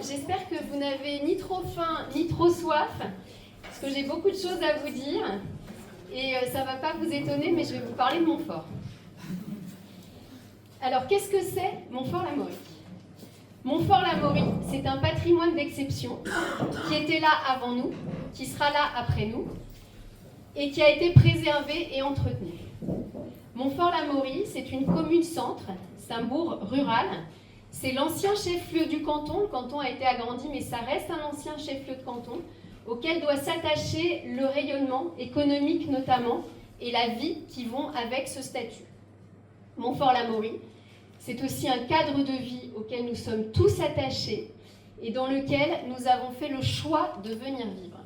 j'espère que vous n'avez ni trop faim ni trop soif, parce que j'ai beaucoup de choses à vous dire, et ça ne va pas vous étonner, mais je vais vous parler de Montfort. Alors, qu'est-ce que c'est Montfort-l'Amaury ? Montfort-l'Amaury, c'est un patrimoine d'exception qui était là avant nous, qui sera là après nous, et qui a été préservé et entretenu. Montfort-l'Amaury, c'est une commune-centre, c'est un bourg rural. C'est l'ancien chef-lieu du canton. Le canton a été agrandi, mais ça reste un ancien chef-lieu de canton auquel doit s'attacher le rayonnement économique notamment et la vie qui vont avec ce statut. Montfort-l'Amaury, c'est aussi un cadre de vie auquel nous sommes tous attachés et dans lequel nous avons fait le choix de venir vivre.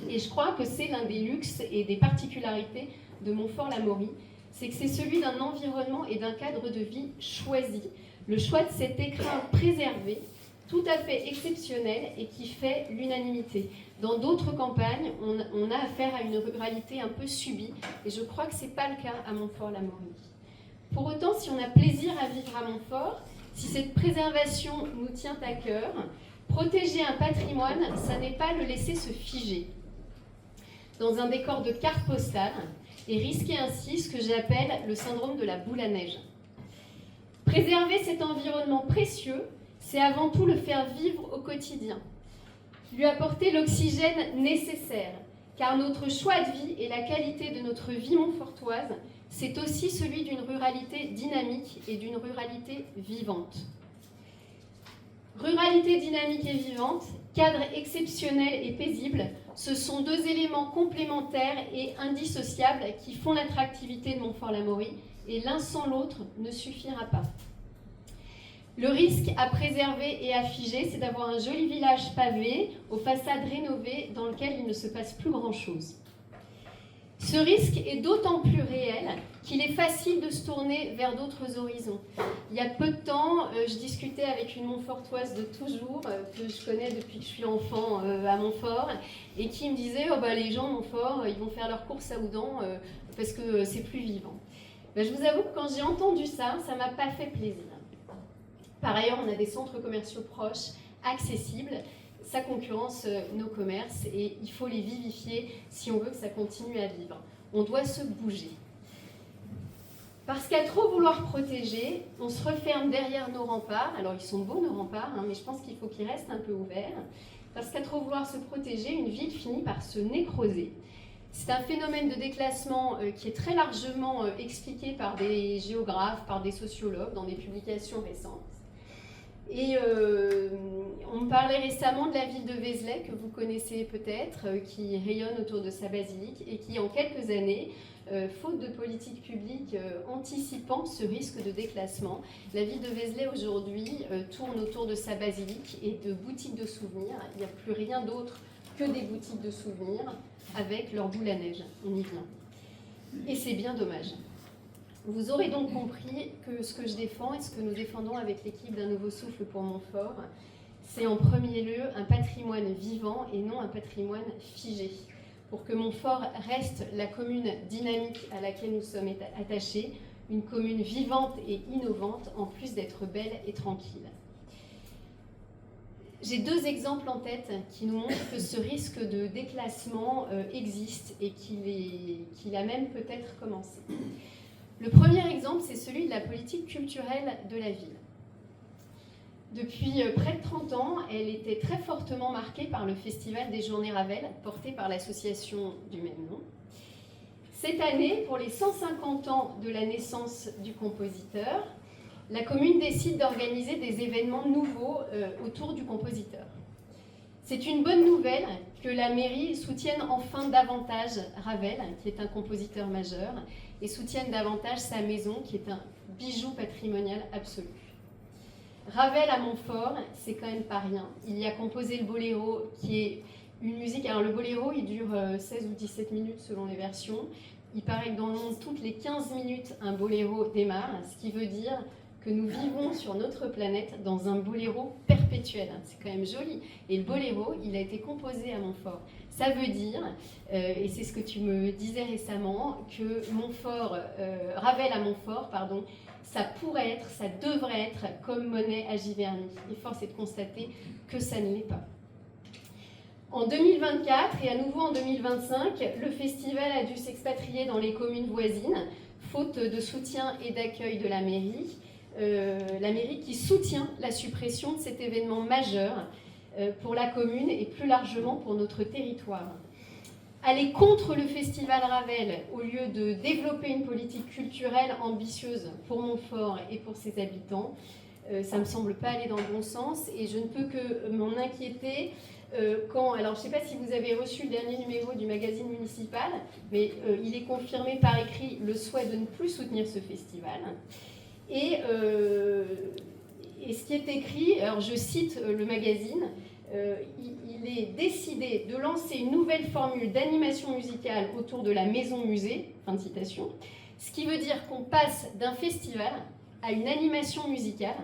Et je crois que c'est l'un des luxes et des particularités de Montfort-l'Amaury, c'est que c'est celui d'un environnement et d'un cadre de vie choisi, le choix de cet écrin préservé, tout à fait exceptionnel et qui fait l'unanimité. Dans d'autres campagnes, on a affaire à une ruralité un peu subie, et je crois que ce n'est pas le cas à Montfort-l'Amaury. Pour autant, si on a plaisir à vivre à Montfort, si cette préservation nous tient à cœur, protéger un patrimoine, ça n'est pas le laisser se figer dans un décor de carte postale, et risquer ainsi ce que j'appelle le syndrome de la boule à neige. Préserver cet environnement précieux, c'est avant tout le faire vivre au quotidien, lui apporter l'oxygène nécessaire, car notre choix de vie et la qualité de notre vie montfortoise, c'est aussi celui d'une ruralité dynamique et d'une ruralité vivante. Ruralité dynamique et vivante, cadre exceptionnel et paisible, ce sont deux éléments complémentaires et indissociables qui font l'attractivité de Montfort-l'Amaury, et l'un sans l'autre ne suffira pas. Le risque à préserver et à figer, c'est d'avoir un joli village pavé, aux façades rénovées, dans lequel il ne se passe plus grand-chose. Ce risque est d'autant plus réel qu'il est facile de se tourner vers d'autres horizons. Il y a peu de temps, je discutais avec une Montfortoise de toujours, que je connais depuis que je suis enfant à Montfort, et qui me disait les gens de Montfort, ils vont faire leurs courses à Houdan parce que c'est plus vivant. Je vous avoue que quand j'ai entendu ça, ça ne m'a pas fait plaisir. Par ailleurs, on a des centres commerciaux proches, accessibles. Ça concurrence nos commerces et il faut les vivifier si on veut que ça continue à vivre. On doit se bouger. Parce qu'à trop vouloir protéger, on se referme derrière nos remparts. Alors ils sont beaux nos remparts, mais je pense qu'il faut qu'ils restent un peu ouverts. Parce qu'à trop vouloir se protéger, une ville finit par se nécroser. C'est un phénomène de déclassement qui est très largement expliqué par des géographes, par des sociologues dans des publications récentes. Et on me parlait récemment de la ville de Vézelay, que vous connaissez peut-être, qui rayonne autour de sa basilique et qui, en quelques années, faute de politique publique anticipant ce risque de déclassement, la ville de Vézelay aujourd'hui tourne autour de sa basilique et de boutiques de souvenirs. Il n'y a plus rien d'autre que des boutiques de souvenirs avec leur boule à neige. On y vient. Et c'est bien dommage. Vous aurez donc compris que ce que je défends et ce que nous défendons avec l'équipe d'un nouveau souffle pour Montfort, c'est en premier lieu un patrimoine vivant et non un patrimoine figé. Pour que Montfort reste la commune dynamique à laquelle nous sommes attachés, une commune vivante et innovante, en plus d'être belle et tranquille. J'ai deux exemples en tête qui nous montrent que ce risque de déclassement existe et qu'il a même peut-être commencé. Le premier exemple, c'est celui de la politique culturelle de la ville. Depuis près de 30 ans, elle était très fortement marquée par le Festival des Journées Ravel, porté par l'association du même nom. Cette année, pour les 150 ans de la naissance du compositeur, la commune décide d'organiser des événements nouveaux autour du compositeur. C'est une bonne nouvelle que la mairie soutienne enfin davantage Ravel, qui est un compositeur majeur, et soutienne davantage sa maison, qui est un bijou patrimonial absolu. Ravel à Montfort, c'est quand même pas rien. Il y a composé le boléro, qui est une musique... Alors le boléro, il dure 16 ou 17 minutes selon les versions. Il paraît que dans le monde, toutes les 15 minutes, un boléro démarre, ce qui veut dire que nous vivons sur notre planète dans un boléro perpétuel. C'est quand même joli. Et le boléro, il a été composé à Montfort. Ça veut dire, et c'est ce que tu me disais récemment, que Ravel à Montfort, ça pourrait être, ça devrait être comme Monet à Giverny. Et force est de constater que ça ne l'est pas. En 2024 et à nouveau en 2025, le festival a dû s'expatrier dans les communes voisines, faute de soutien et d'accueil de la mairie qui soutient la suppression de cet événement majeur pour la commune et plus largement pour notre territoire. Aller contre le festival Ravel au lieu de développer une politique culturelle ambitieuse pour Montfort et pour ses habitants, ça ne me semble pas aller dans le bon sens et je ne peux que m'en inquiéter alors je ne sais pas si vous avez reçu le dernier numéro du magazine municipal, mais il est confirmé par écrit le souhait de ne plus soutenir ce festival. Et ce qui est écrit, alors je cite le magazine, il est décidé de lancer une nouvelle formule d'animation musicale autour de la maison-musée, fin de citation, ce qui veut dire qu'on passe d'un festival à une animation musicale.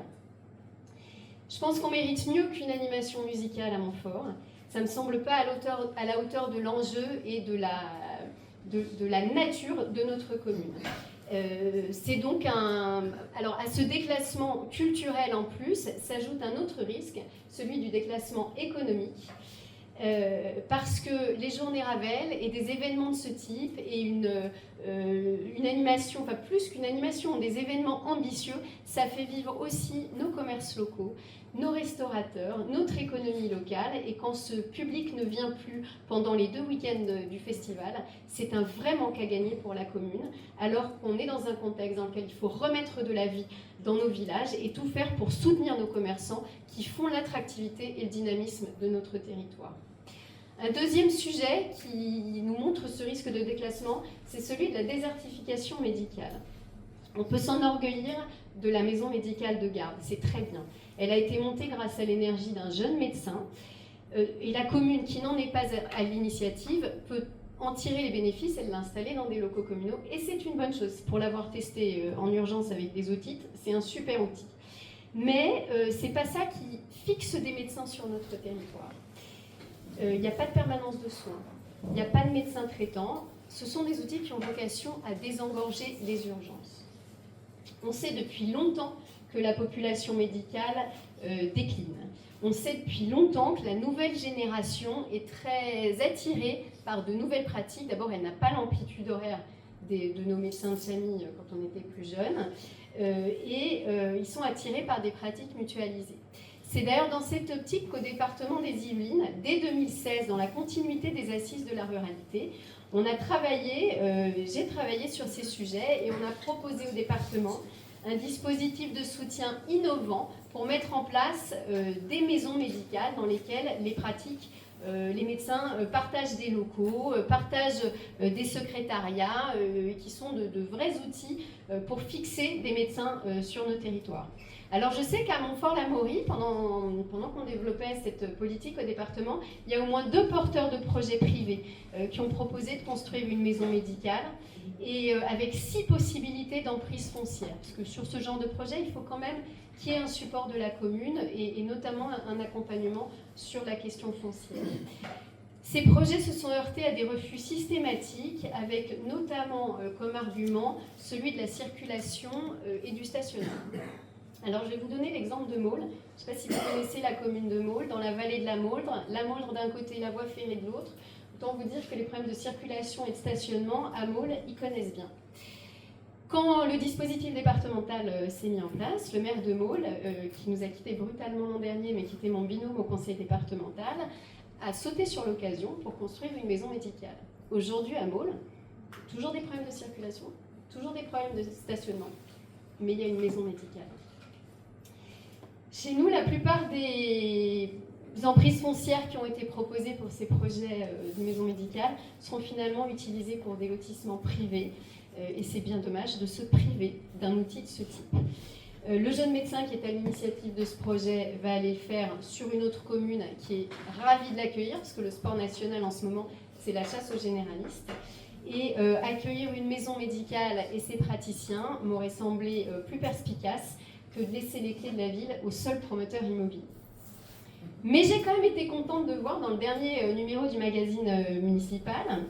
Je pense qu'on mérite mieux qu'une animation musicale à Montfort. Ça ne me semble pas à la hauteur de l'enjeu et de la nature de notre commune. C'est donc alors à ce déclassement culturel en plus s'ajoute un autre risque, celui du déclassement économique, parce que les journées Ravel et des événements de ce type et une animation, enfin plus qu'une animation, des événements ambitieux, ça fait vivre aussi nos commerces locaux, nos restaurateurs, notre économie locale, et quand ce public ne vient plus pendant les 2 week-ends du festival, c'est un vrai manque à gagner pour la commune, alors qu'on est dans un contexte dans lequel il faut remettre de la vie dans nos villages et tout faire pour soutenir nos commerçants qui font l'attractivité et le dynamisme de notre territoire. Un deuxième sujet qui nous montre ce risque de déclassement, c'est celui de la désertification médicale. On peut s'enorgueillir de la maison médicale de Gardes, c'est très bien. Elle a été montée grâce à l'énergie d'un jeune médecin et la commune qui n'en est pas à l'initiative peut en tirer les bénéfices et l'installer dans des locaux communaux et c'est une bonne chose. Pour l'avoir testé en urgence avec des otites, c'est un super outil. Mais c'est pas ça qui fixe des médecins sur notre territoire. Il n'y a pas de permanence de soins, il n'y a pas de médecin traitant. Ce sont des outils qui ont vocation à désengorger les urgences. On sait depuis longtemps que la population médicale décline. On sait depuis longtemps que la nouvelle génération est très attirée par de nouvelles pratiques. D'abord, elle n'a pas l'amplitude horaire de nos médecins de famille quand on était plus jeune, ils sont attirés par des pratiques mutualisées. C'est d'ailleurs dans cette optique qu'au département des Yvelines, dès 2016, dans la continuité des assises de la ruralité, j'ai travaillé sur ces sujets et on a proposé au département un dispositif de soutien innovant pour mettre en place des maisons médicales dans lesquelles les médecins partagent des locaux, partagent des secrétariats, qui sont de vrais outils pour fixer des médecins sur nos territoires. Alors je sais qu'à Montfort-la-Maurie, pendant qu'on développait cette politique au département, il y a au moins 2 porteurs de projets privés qui ont proposé de construire une maison médicale et avec 6 possibilités d'emprise foncière. Parce que sur ce genre de projet, il faut quand même qu'il y ait un support de la commune et notamment un accompagnement sur la question foncière. Ces projets se sont heurtés à des refus systématiques avec notamment comme argument celui de la circulation et du stationnement. Alors je vais vous donner l'exemple de Maulnes. Je ne sais pas si vous connaissez la commune de Maulnes, dans la vallée de la Mauldre d'un côté, la voie ferrée de l'autre. Autant vous dire que les problèmes de circulation et de stationnement à Maulnes, ils connaissent bien. Quand le dispositif départemental s'est mis en place, le maire de Maulnes, qui nous a quittés brutalement l'an dernier, mais qui était mon binôme au conseil départemental, a sauté sur l'occasion pour construire une maison médicale. Aujourd'hui à Maulnes, toujours des problèmes de circulation, toujours des problèmes de stationnement, mais il y a une maison médicale. Chez nous, la plupart des emprises foncières qui ont été proposées pour ces projets de maison médicale seront finalement utilisées pour des lotissements privés. Et c'est bien dommage de se priver d'un outil de ce type. Le jeune médecin qui est à l'initiative de ce projet va aller le faire sur une autre commune qui est ravie de l'accueillir, parce que le sport national en ce moment, c'est la chasse aux généralistes. Et accueillir une maison médicale et ses praticiens m'aurait semblé plus perspicace que de laisser les clés de la ville au seul promoteur immobilier. Mais j'ai quand même été contente de voir dans le dernier numéro du magazine municipal,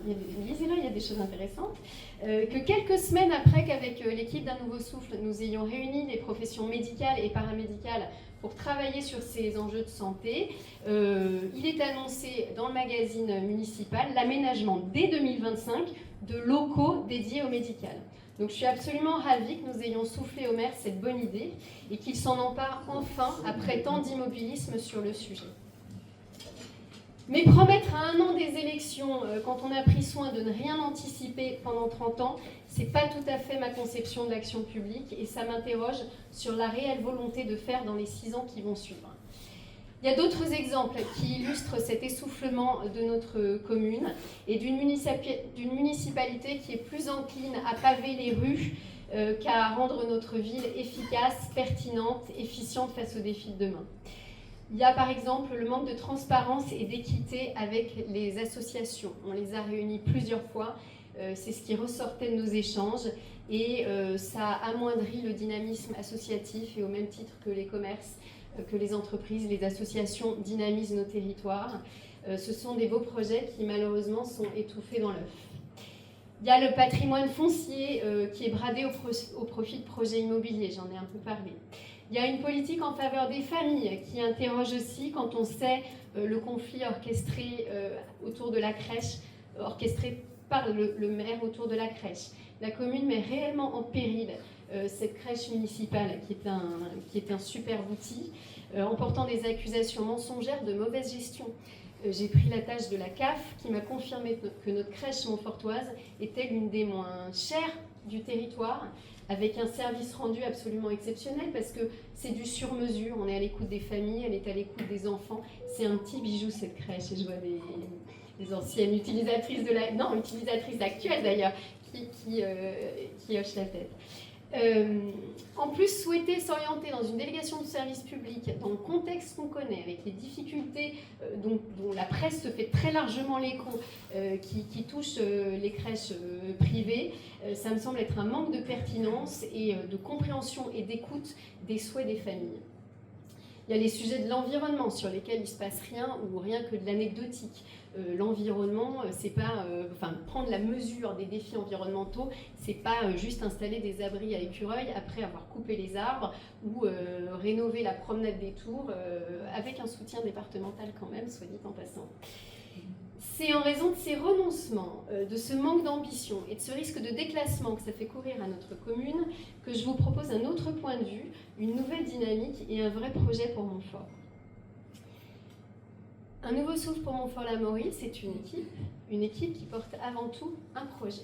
lisez-le, il y a des choses intéressantes, que quelques semaines après qu'avec l'équipe d'Un Nouveau Souffle, nous ayons réuni les professions médicales et paramédicales pour travailler sur ces enjeux de santé, il est annoncé dans le magazine municipal l'aménagement dès 2025 de locaux dédiés au médical. Donc je suis absolument ravie que nous ayons soufflé au maire cette bonne idée et qu'il s'en empare enfin après tant d'immobilisme sur le sujet. Mais promettre à 1 an des élections, quand on a pris soin de ne rien anticiper pendant 30 ans, c'est pas tout à fait ma conception de l'action publique et ça m'interroge sur la réelle volonté de faire dans les 6 ans qui vont suivre. Il y a d'autres exemples qui illustrent cet essoufflement de notre commune et d'une municipalité qui est plus encline à paver les rues qu'à rendre notre ville efficace, pertinente, efficiente face aux défis de demain. Il y a par exemple le manque de transparence et d'équité avec les associations. On les a réunis plusieurs fois, c'est ce qui ressortait de nos échanges et ça a amoindri le dynamisme associatif et au même titre que les commerces, que les entreprises, les associations dynamisent nos territoires. Ce sont des beaux projets qui malheureusement sont étouffés dans l'œuf. Il y a le patrimoine foncier qui est bradé au profit de projets immobiliers, j'en ai un peu parlé. Il y a une politique en faveur des familles qui interroge aussi quand on sait le conflit orchestré autour de la crèche, orchestré par le maire autour de la crèche. La commune met réellement en péril cette crèche municipale qui est un super outil, en portant des accusations mensongères de mauvaise gestion. J'ai pris la tâche de la CAF qui m'a confirmé que notre crèche montfortoise était l'une des moins chères du territoire, avec un service rendu absolument exceptionnel parce que c'est du sur-mesure, on est à l'écoute des familles, elle est à l'écoute des enfants. C'est un petit bijou cette crèche et je vois des anciennes utilisatrices utilisatrices actuelles d'ailleurs, qui hochent la tête. En plus, souhaiter s'orienter dans une délégation de service public dans le contexte qu'on connaît, avec les difficultés dont la presse se fait très largement l'écho, qui touchent les crèches privées, ça me semble être un manque de pertinence et de compréhension et d'écoute des souhaits des familles. Il y a les sujets de l'environnement sur lesquels il ne se passe rien ou rien que de l'anecdotique. L'environnement, c'est pas, prendre la mesure des défis environnementaux, c'est pas juste installer des abris à écureuils après avoir coupé les arbres ou rénover la promenade des Tours avec un soutien départemental quand même, soit dit en passant. C'est en raison de ces renoncements, de ce manque d'ambition et de ce risque de déclassement que ça fait courir à notre commune que je vous propose un autre point de vue, une nouvelle dynamique et un vrai projet pour Montfort. Un nouveau souffle pour Montfort-l'Amaury, c'est une équipe qui porte avant tout un projet.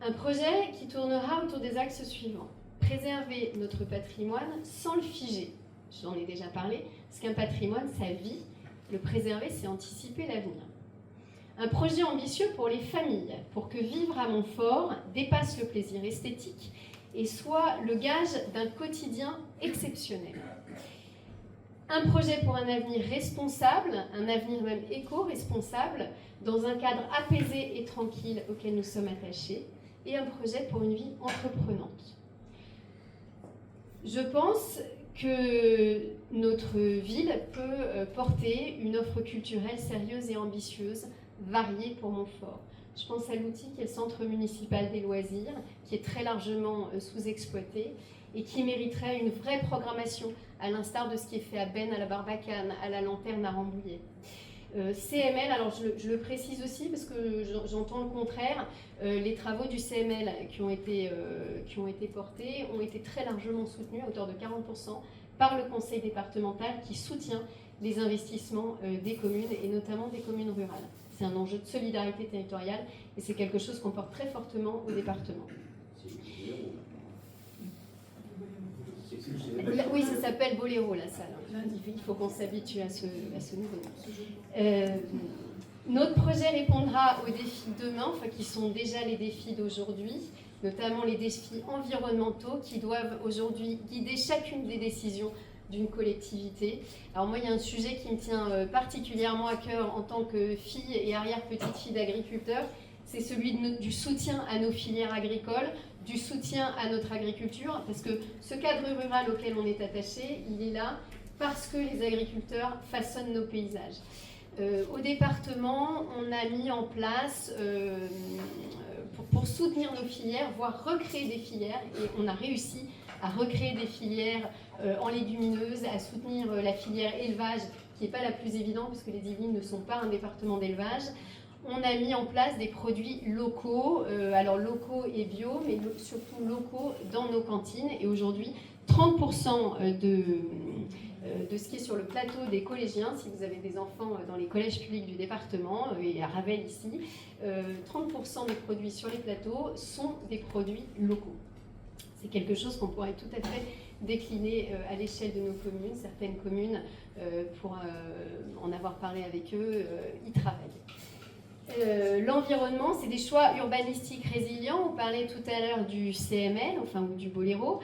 Un projet qui tournera autour des axes suivants. Préserver notre patrimoine sans le figer. J'en ai déjà parlé, parce qu'un patrimoine, ça vit. Le préserver, c'est anticiper l'avenir. Un projet ambitieux pour les familles, pour que vivre à Montfort dépasse le plaisir esthétique et soit le gage d'un quotidien exceptionnel. Un projet pour un avenir responsable, un avenir même éco-responsable, dans un cadre apaisé et tranquille auquel nous sommes attachés, et un projet pour une vie entreprenante. Je pense que notre ville peut porter une offre culturelle sérieuse et ambitieuse, variée pour Montfort. Je pense à l'outil qui est le Centre municipal des loisirs, qui est très largement sous-exploité et qui mériterait une vraie programmation, à l'instar de ce qui est fait à Ben, à la Barbacane, à la Lanterne, à Rambouillet. CML, alors je le précise aussi parce que j'entends le contraire, les travaux du CML qui ont été portés ont été très largement soutenus à hauteur de 40% par le conseil départemental qui soutient les investissements des communes et notamment des communes rurales. C'est un enjeu de solidarité territoriale et c'est quelque chose qu'on porte très fortement au département. Oui, ça s'appelle Boléro, la salle. Il faut qu'on s'habitue à ce nouveau nom. Notre projet répondra aux défis de demain, qui sont déjà les défis d'aujourd'hui, notamment les défis environnementaux qui doivent aujourd'hui guider chacune des décisions d'une collectivité. Alors moi, il y a un sujet qui me tient particulièrement à cœur en tant que fille et arrière-petite-fille d'agriculteur, c'est celui du soutien à nos filières agricoles, du soutien à notre agriculture, parce que ce cadre rural auquel on est attaché, il est là parce que les agriculteurs façonnent nos paysages. Au département, on a mis en place, pour soutenir nos filières, voire recréer des filières, et on a réussi à recréer des filières en légumineuses, à soutenir la filière élevage, qui n'est pas la plus évidente, parce que les Yvelines ne sont pas un département d'élevage. On a mis en place des produits locaux, alors locaux et bio, mais surtout locaux dans nos cantines. Et aujourd'hui, 30% de ce qui est sur le plateau des collégiens, si vous avez des enfants dans les collèges publics du département, et à Ravel ici, 30% des produits sur les plateaux sont des produits locaux. C'est quelque chose qu'on pourrait tout à fait décliner à l'échelle de nos communes. Certaines communes, pour en avoir parlé avec eux, y travaillent. L'environnement, c'est des choix urbanistiques résilients. On parlait tout à l'heure du CML, enfin, ou du Boléro.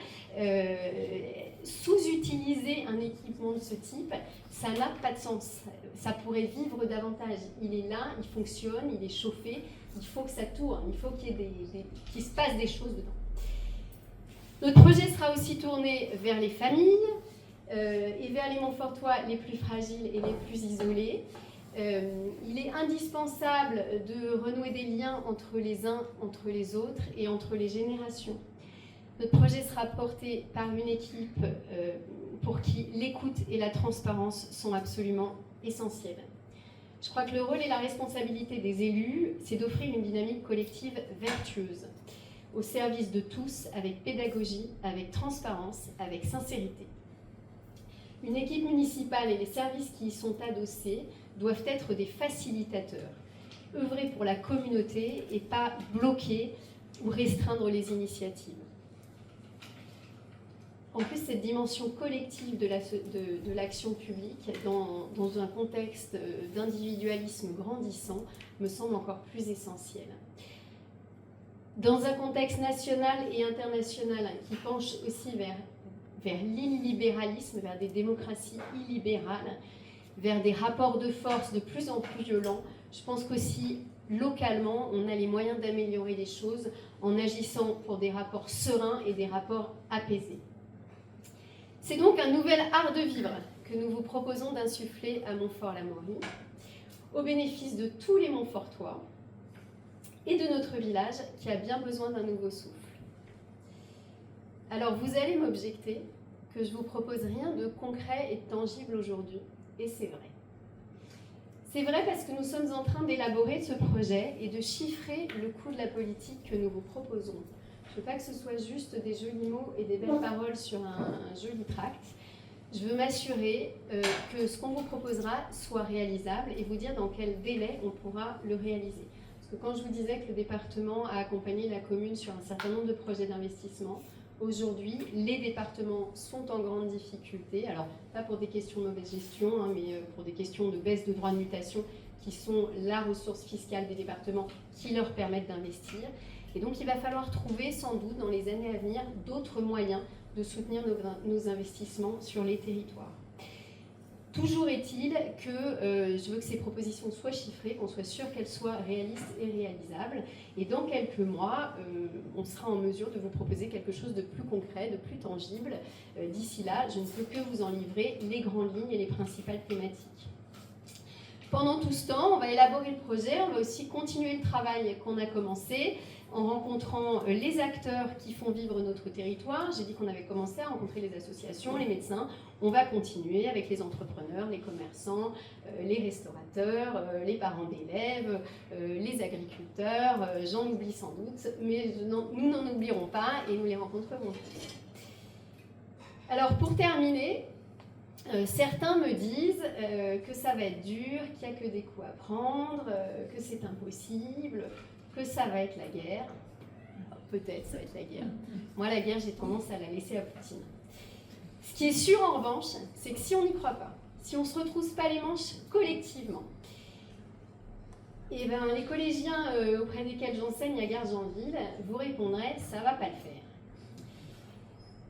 Sous-utiliser un équipement de ce type, ça n'a pas de sens. Ça pourrait vivre davantage. Il est là, il fonctionne, il est chauffé. Il faut que ça tourne, il faut qu'il se passe des choses dedans. Notre projet sera aussi tourné vers les familles et vers les Montfortois les plus fragiles et les plus isolés. Il est indispensable de renouer des liens entre les uns, entre les autres et entre les générations. Notre projet sera porté par une équipe pour qui l'écoute et la transparence sont absolument essentielles. Je crois que le rôle et la responsabilité des élus, c'est d'offrir une dynamique collective vertueuse, au service de tous, avec pédagogie, avec transparence, avec sincérité. Une équipe municipale et les services qui y sont adossés doivent être des facilitateurs, œuvrer pour la communauté et pas bloquer ou restreindre les initiatives. En plus, cette dimension collective de l'action publique, dans un contexte d'individualisme grandissant, me semble encore plus essentielle. Dans un contexte national et international qui penche aussi vers l'illibéralisme, vers des démocraties illibérales, vers des rapports de force de plus en plus violents, je pense qu'aussi localement, on a les moyens d'améliorer les choses en agissant pour des rapports sereins et des rapports apaisés. C'est donc un nouvel art de vivre que nous vous proposons d'insuffler à Montfort-l'Amaury, au bénéfice de tous les Montfortois et de notre village qui a bien besoin d'un nouveau souffle. Alors vous allez m'objecter que je vous propose rien de concret et de tangible aujourd'hui, et c'est vrai. C'est vrai parce que nous sommes en train d'élaborer ce projet et de chiffrer le coût de la politique que nous vous proposons. Je ne veux pas que ce soit juste des jolis mots et des belles paroles sur un joli tract. Je veux m'assurer que ce qu'on vous proposera soit réalisable et vous dire dans quel délai on pourra le réaliser. Parce que quand je vous disais que le département a accompagné la commune sur un certain nombre de projets d'investissement, aujourd'hui, les départements sont en grande difficulté. Alors, pas pour des questions de mauvaise gestion, mais pour des questions de baisse de droits de mutation qui sont la ressource fiscale des départements qui leur permettent d'investir. Et donc, il va falloir trouver, sans doute, dans les années à venir, d'autres moyens de soutenir nos investissements sur les territoires. Toujours est-il que je veux que ces propositions soient chiffrées, qu'on soit sûr qu'elles soient réalistes et réalisables. Et dans quelques mois, on sera en mesure de vous proposer quelque chose de plus concret, de plus tangible. D'ici là, je ne peux que vous en livrer les grandes lignes et les principales thématiques. Pendant tout ce temps, on va élaborer le projet, on va aussi continuer le travail qu'on a commencé en rencontrant les acteurs qui font vivre notre territoire. J'ai dit qu'on avait commencé à rencontrer les associations, les médecins. On va continuer avec les entrepreneurs, les commerçants, les restaurateurs, les parents d'élèves, les agriculteurs. J'en oublie sans doute, mais nous n'en oublierons pas et nous les rencontrerons. Alors pour terminer, certains me disent que ça va être dur, qu'il n'y a que des coups à prendre, que c'est impossible, que ça va être la guerre. Peut-être ça va être la guerre. Moi, la guerre, j'ai tendance à la laisser à Poutine. Ce qui est sûr, en revanche, c'est que si on n'y croit pas, si on ne se retrousse pas les manches collectivement, et ben, les collégiens auprès desquels j'enseigne à Gargenville vous répondraient « ça ne va pas le faire ».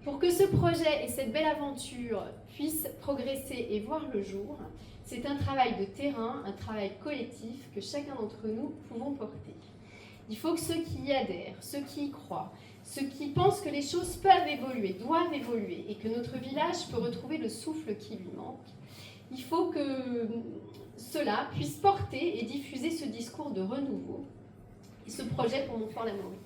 Pour que ce projet et cette belle aventure puissent progresser et voir le jour, c'est un travail de terrain, un travail collectif que chacun d'entre nous pouvons porter. Il faut que ceux qui y adhèrent, ceux qui y croient, ceux qui pensent que les choses peuvent évoluer, doivent évoluer, et que notre village peut retrouver le souffle qui lui manque, il faut que cela puisse porter et diffuser ce discours de renouveau et ce projet pour Montfort-l'Amaury.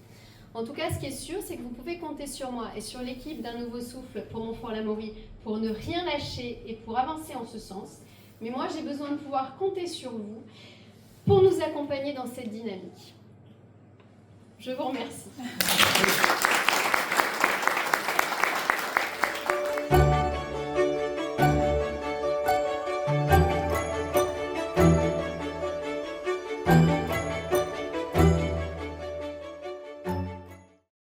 En tout cas, ce qui est sûr, c'est que vous pouvez compter sur moi et sur l'équipe d'un nouveau souffle pour Montfort-l'Amaury pour ne rien lâcher et pour avancer en ce sens. Mais moi, j'ai besoin de pouvoir compter sur vous pour nous accompagner dans cette dynamique. Je vous remercie.